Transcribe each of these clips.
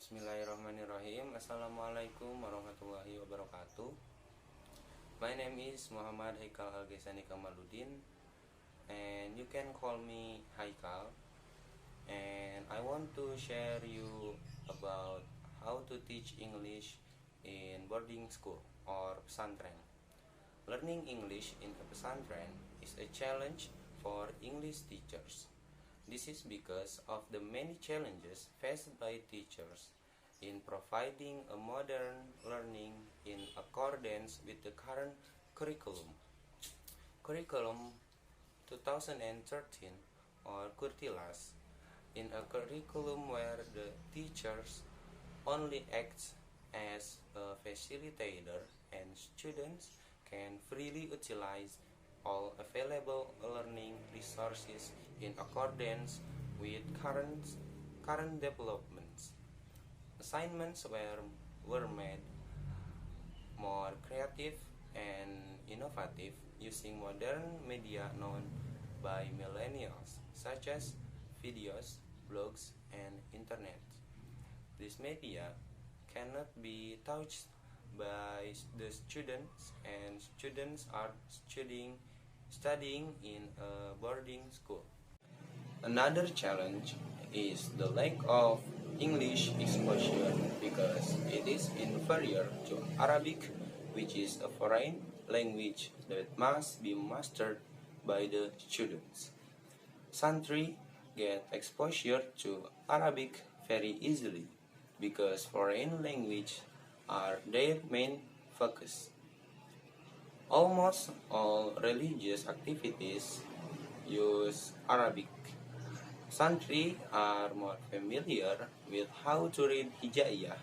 Bismillahirrahmanirrahim. Assalamualaikum warahmatullahi wabarakatuh. My name is Muhammad Haikal Algaesani Kamaludin, and you can call me Haikal. And I want to share you about how to teach English in boarding school or pesantren. Learning English in a pesantren is a challenge for English teachers. This is because of the many challenges faced by teachers in providing a modern learning in accordance with the current curriculum. Curriculum 2013 or Curtilas, in a curriculum where the teachers only acts as a facilitator and students can freely utilize all available learning resources in accordance with current developments. Assignments were made more creative and innovative using modern media known by millennials, such as videos, blogs, and internet. This media cannot be touched by the students, and students are studying in a boarding school. Another challenge is the lack of English exposure because it is inferior to Arabic, which is a foreign language that must be mastered by the students. Santri get exposure to Arabic very easily because foreign language are their main focus. Almost all religious activities use Arabic. Santri are more familiar with how to read Hijaiyah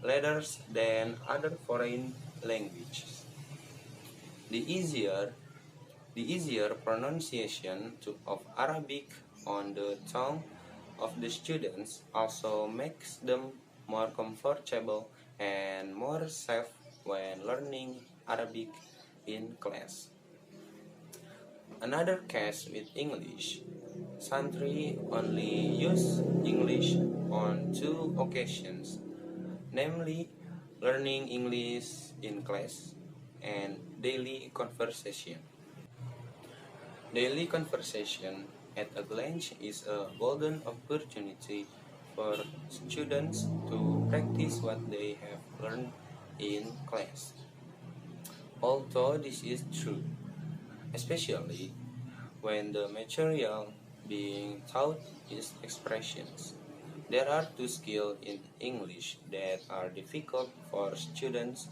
letters than other foreign languages. The easier pronunciation of Arabic on the tongue of the students also makes them more comfortable and more safe when learning Arabic in class. Another case with English, Santri only use English on two occasions, namely learning English in class and daily conversation. Daily conversation at a glance is a golden opportunity for students to practice what they have learned in class. Although this is true, especially when the material being taught is expressions, there are two skills in English that are difficult for students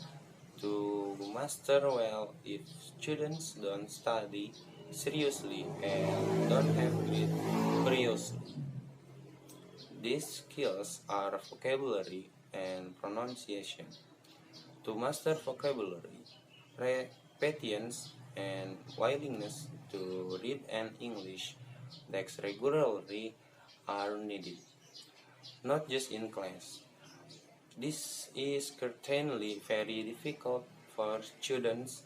to master well if students don't study seriously and don't have great curiosity. These skills are vocabulary and pronunciation. To master vocabulary, repetitions and willingness to read and English texts regularly are needed, not just in class. This is certainly very difficult for students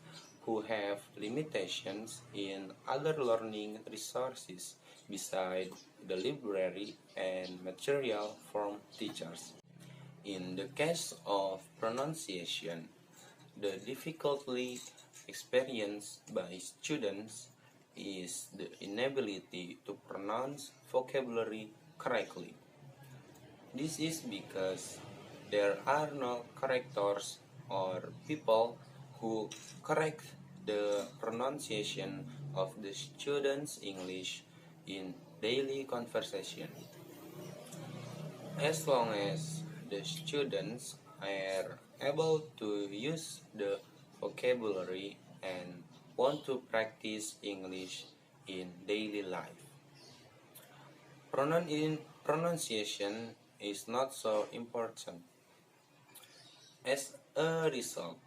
who have limitations in other learning resources besides the library and material from teachers. In the case of pronunciation, the difficulty experienced by students is the inability to pronounce vocabulary correctly. This is because there are no correctors or people who correct the pronunciation of the students' English in daily conversation. As long as the students are able to use the vocabulary and want to practice English in daily life. Pronunciation is not so important. As a result,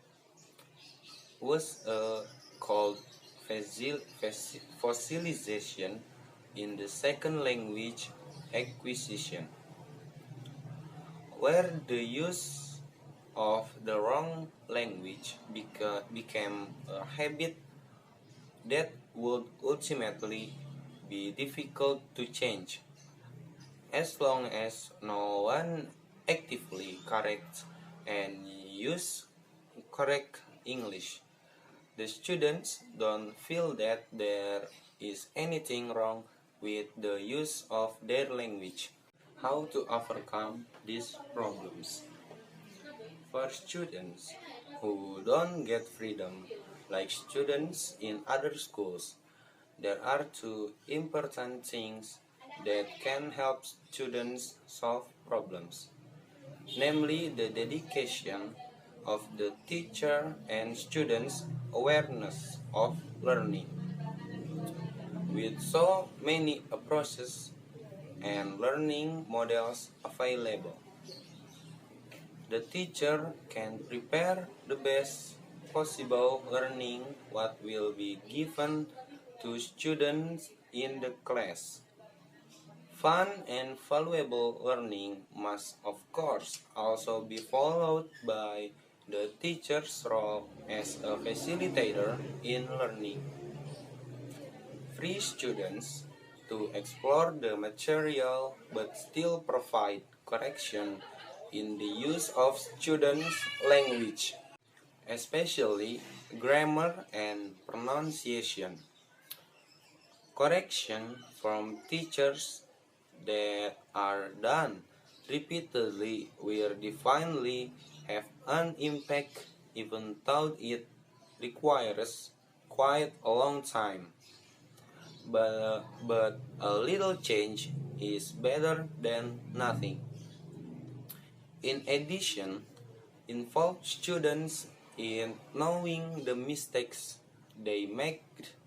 was called fossilization in the second language acquisition, where the use of the wrong language became a habit that would ultimately be difficult to change. As long as no one actively correct and use correct English. The students don't feel that there is anything wrong with the use of their language. How to overcome these problems? For students who don't get freedom, like students in other schools, there are two important things that can help students solve problems, namely the dedication of the teacher and students' awareness of learning. With so many approaches and learning models available, the teacher can prepare the best possible learning what will be given to students in the class. Fun and valuable learning must of course also be followed by the teacher's role as a facilitator in learning. Free students to explore the material but still provide correction in the use of students' language, especially grammar and pronunciation. Correction from teachers that are done repeatedly will definitely have an impact even though it requires quite a long time. But a little change is better than nothing. In addition, involve students in knowing the mistakes they make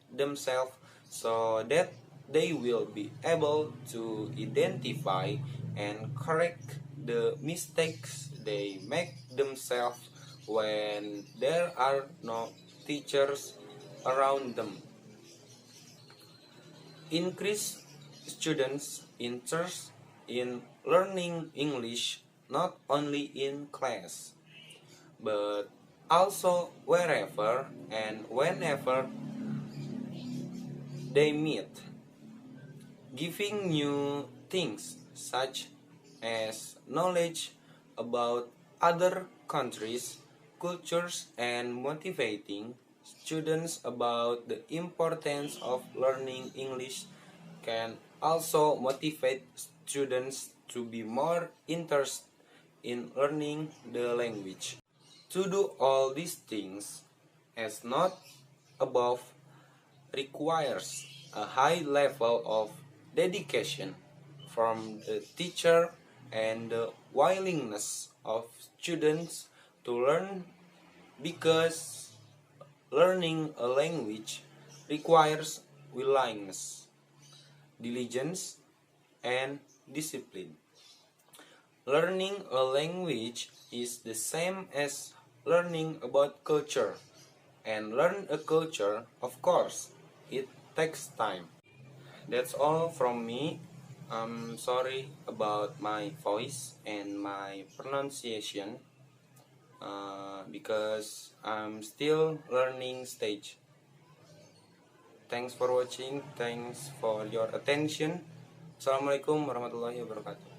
themselves so that they will be able to identify and correct the mistakes they make themselves when there are no teachers around them. Increase students' interest in learning English not only in class, but also wherever and whenever they meet. Giving new things such as knowledge about other countries, cultures, and motivating students about the importance of learning English can also motivate students to be more interested in learning the language. To do all these things, as not above, requires a high level of dedication from the teacher and the willingness of students to learn, because learning a language requires willingness, diligence, and discipline. Learning a language is the same as learning about culture, and learn a culture, of course, it takes time. That's all from me. I'm sorry about my voice and my pronunciation because I'm still learning stage. Thanks for watching. Thanks for your attention. Assalamualaikum warahmatullahi wabarakatuh.